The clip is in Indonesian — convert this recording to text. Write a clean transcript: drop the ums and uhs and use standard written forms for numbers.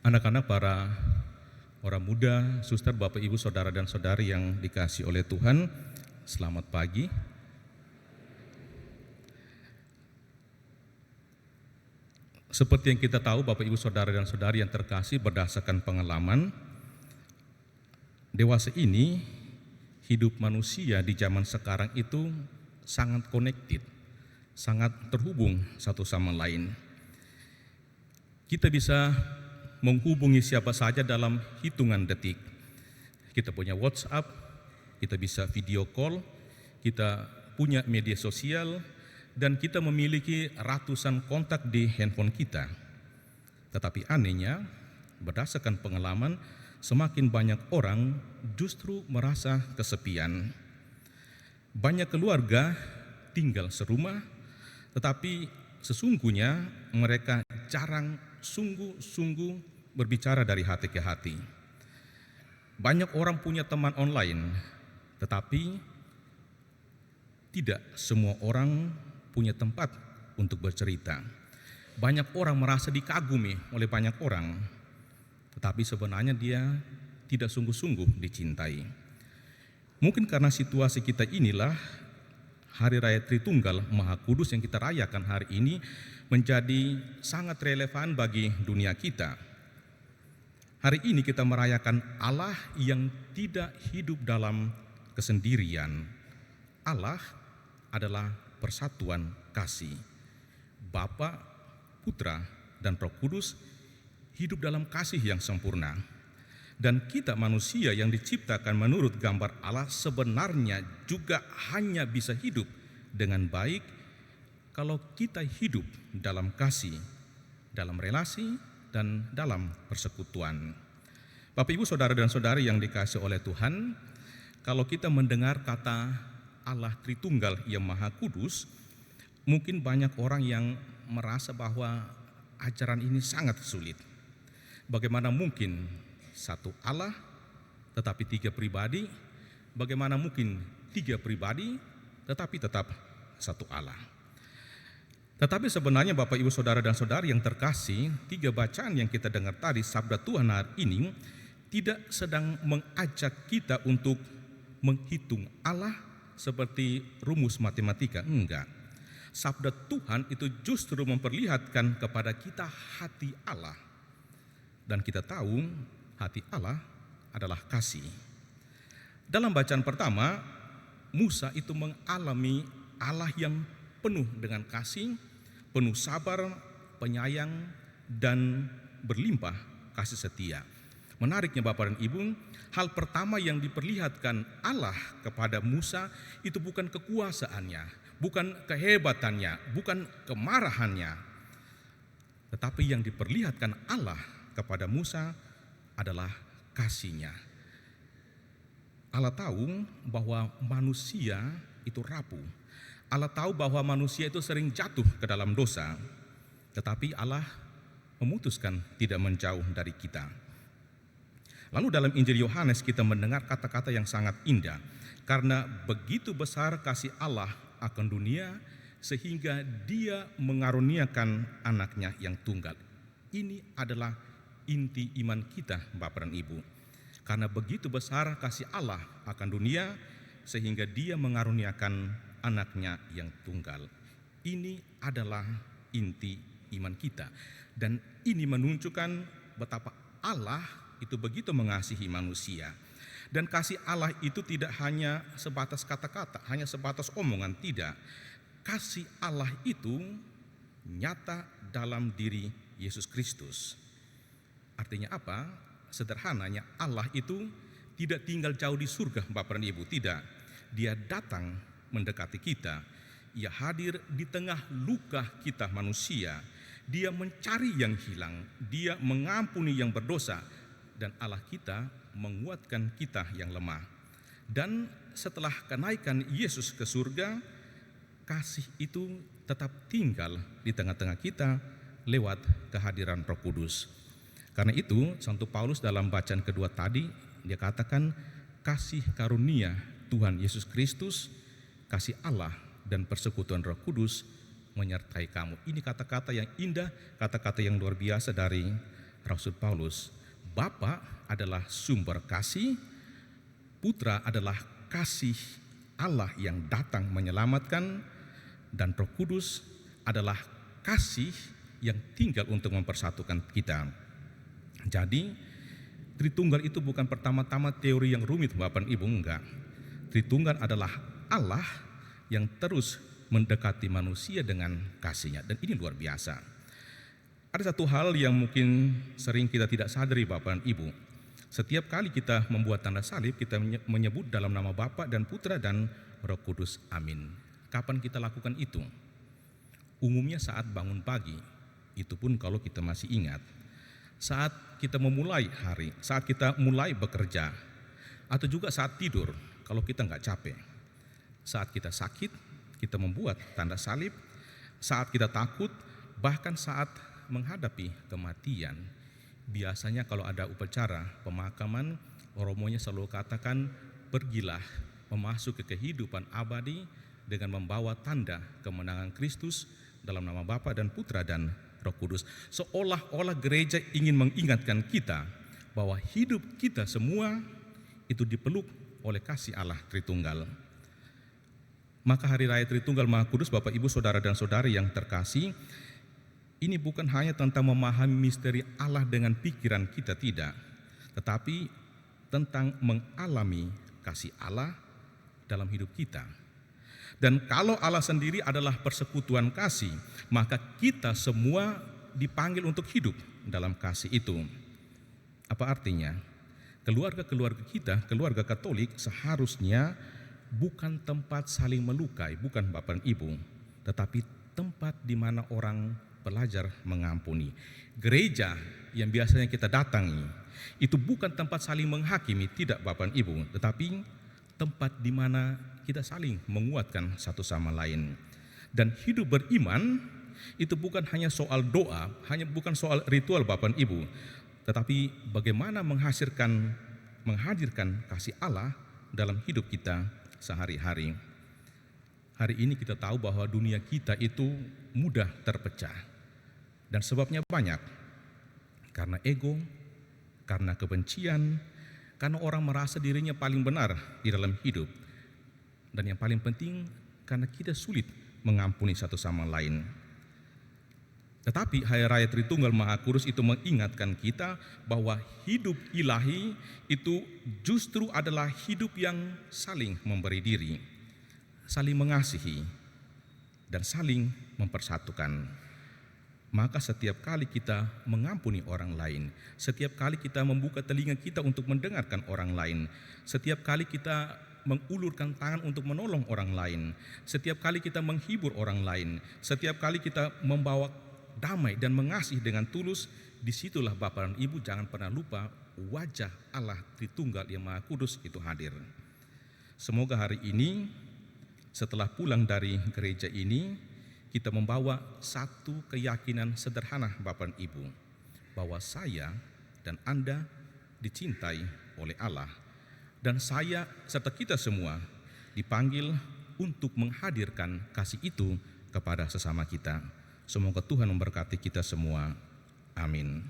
Anak-anak, para orang muda, suster, bapak, ibu, saudara dan saudari yang dikasihi oleh Tuhan, selamat pagi. Seperti yang kita tahu, bapak, ibu, saudara dan saudari yang terkasih, berdasarkan pengalaman, dewasa ini, hidup manusia di zaman sekarang itu sangat connected, sangat terhubung satu sama lain. Kita bisa menghubungi siapa saja dalam hitungan detik. Kita punya WhatsApp, kita bisa video call, kita punya media sosial, dan kita memiliki ratusan kontak di handphone kita. Tetapi anehnya, berdasarkan pengalaman, semakin banyak orang justru merasa kesepian. Banyak keluarga tinggal serumah, tetapi sesungguhnya mereka jarang sungguh-sungguh berbicara dari hati ke hati. Banyak orang punya teman online, tetapi tidak semua orang punya tempat untuk bercerita. Banyak orang merasa dikagumi oleh banyak orang, tetapi sebenarnya dia tidak sungguh-sungguh dicintai. Mungkin karena situasi kita inilah, Hari Raya Tritunggal Maha Kudus yang kita rayakan hari ini menjadi sangat relevan bagi dunia kita. Hari ini kita merayakan Allah yang tidak hidup dalam kesendirian. Allah adalah persatuan kasih. Bapa, Putra, dan Roh Kudus hidup dalam kasih yang sempurna. Dan kita manusia yang diciptakan menurut gambar Allah sebenarnya juga hanya bisa hidup dengan baik kalau kita hidup dalam kasih, dalam relasi, dan dalam persekutuan. Bapak, ibu, saudara dan saudari yang dikasihi oleh Tuhan, kalau kita mendengar kata Allah Tritunggal yang Maha Kudus, mungkin banyak orang yang merasa bahwa ajaran ini sangat sulit. Bagaimana mungkin satu Allah tetapi tiga pribadi? Bagaimana mungkin tiga pribadi tetapi tetap satu Allah? Tetapi sebenarnya Bapak, Ibu, Saudara dan Saudari yang terkasih, tiga bacaan yang kita dengar tadi, sabda Tuhan hari ini tidak sedang mengajak kita untuk menghitung Allah seperti rumus matematika, enggak. Sabda Tuhan itu justru memperlihatkan kepada kita hati Allah. Dan kita tahu hati Allah adalah kasih. Dalam bacaan pertama, Musa itu mengalami Allah yang penuh dengan kasih, penuh sabar, penyayang, dan berlimpah kasih setia. Menariknya Bapak dan Ibu, hal pertama yang diperlihatkan Allah kepada Musa itu bukan kekuasaannya, bukan kehebatannya, bukan kemarahannya, tetapi yang diperlihatkan Allah kepada Musa adalah kasih-Nya. Allah tahu bahwa manusia itu rapuh. Allah tahu bahwa manusia itu sering jatuh ke dalam dosa, tetapi Allah memutuskan tidak menjauh dari kita. Lalu dalam Injil Yohanes kita mendengar kata-kata yang sangat indah. Karena begitu besar kasih Allah akan dunia, sehingga Dia mengaruniakan anaknya yang tunggal. Ini adalah inti iman kita, Bapak dan Ibu. Karena begitu besar kasih Allah akan dunia, sehingga Dia mengaruniakan anaknya yang tunggal. Ini adalah inti iman kita. Dan ini menunjukkan betapa Allah itu begitu mengasihi manusia. Dan kasih Allah itu tidak hanya sebatas kata-kata, hanya sebatas omongan, tidak. Kasih Allah itu nyata dalam diri Yesus Kristus. Artinya apa? Sederhananya, Allah itu tidak tinggal jauh di surga, Bapak dan Ibu, tidak. Dia datang mendekati kita. Ia hadir di tengah luka kita manusia. Dia mencari yang hilang, Dia mengampuni yang berdosa, dan Allah kita menguatkan kita yang lemah. Dan setelah kenaikan Yesus ke surga, kasih itu tetap tinggal di tengah-tengah kita lewat kehadiran Roh Kudus. Karena itu Santo Paulus dalam bacaan kedua tadi, dia katakan kasih karunia Tuhan Yesus Kristus, kasih Allah dan persekutuan Roh Kudus menyertai kamu. Ini kata-kata yang indah, kata-kata yang luar biasa dari Rasul Paulus, Bapa adalah sumber kasih, Putra adalah kasih Allah yang datang menyelamatkan, dan Roh Kudus adalah kasih yang tinggal untuk mempersatukan kita. Jadi Tritunggal itu bukan pertama-tama teori yang rumit Bapak Ibu, enggak. Tritunggal adalah Allah yang terus mendekati manusia dengan kasih-Nya, dan ini luar biasa. Ada satu hal yang mungkin sering kita tidak sadari Bapak dan Ibu. Setiap kali kita membuat tanda salib, kita menyebut dalam nama Bapa dan Putra dan Roh Kudus, amin. Kapan kita lakukan itu? Umumnya saat bangun pagi, itu pun kalau kita masih ingat. Saat kita memulai hari, saat kita mulai bekerja, atau juga saat tidur, kalau kita nggak capek. Saat kita sakit, kita membuat tanda salib. Saat kita takut, bahkan saat menghadapi kematian. Biasanya kalau ada upacara pemakaman, romonya selalu katakan, pergilah memasuki kehidupan abadi dengan membawa tanda kemenangan Kristus dalam nama Bapa dan Putra dan Roh Kudus. Seolah-olah gereja ingin mengingatkan kita bahwa hidup kita semua itu dipeluk oleh kasih Allah Tritunggal. Maka hari raya Tritunggal Maha Kudus, Bapak Ibu Saudara dan Saudari yang terkasih, ini bukan hanya tentang memahami misteri Allah dengan pikiran kita, tidak, tetapi tentang mengalami kasih Allah dalam hidup kita. Dan kalau Allah sendiri adalah persekutuan kasih, maka kita semua dipanggil untuk hidup dalam kasih itu. Apa artinya? Keluarga-keluarga kita, keluarga Katolik seharusnya bukan tempat saling melukai, bukan Bapak dan Ibu, tetapi tempat di mana orang belajar mengampuni. Gereja yang biasanya kita datangi itu bukan tempat saling menghakimi, tidak Bapak dan Ibu, tetapi tempat di mana kita saling menguatkan satu sama lain. Dan hidup beriman itu bukan hanya soal doa, hanya bukan soal ritual Bapak dan Ibu, tetapi bagaimana menghadirkan kasih Allah dalam hidup kita sehari-hari. Hari ini kita tahu bahwa dunia kita itu mudah terpecah. Dan sebabnya banyak, karena ego, karena kebencian, karena orang merasa dirinya paling benar di dalam hidup. Dan yang paling penting, karena kita sulit mengampuni satu sama lain. Tetapi Hari Raya Tritunggal Maha Kudus itu mengingatkan kita bahwa hidup ilahi itu justru adalah hidup yang saling memberi diri, saling mengasihi, dan saling mempersatukan. Maka setiap kali kita mengampuni orang lain, setiap kali kita membuka telinga kita untuk mendengarkan orang lain, setiap kali kita mengulurkan tangan untuk menolong orang lain, setiap kali kita menghibur orang lain, setiap kali kita membawa damai dan mengasihi dengan tulus, disitulah Bapak dan Ibu jangan pernah lupa wajah Allah Tritunggal yang Maha Kudus itu hadir. Semoga hari ini setelah pulang dari gereja ini, kita membawa satu keyakinan sederhana Bapak dan Ibu, bahwa saya dan Anda dicintai oleh Allah, dan saya serta kita semua dipanggil untuk menghadirkan kasih itu kepada sesama kita. Semoga Tuhan memberkati kita semua. Amin.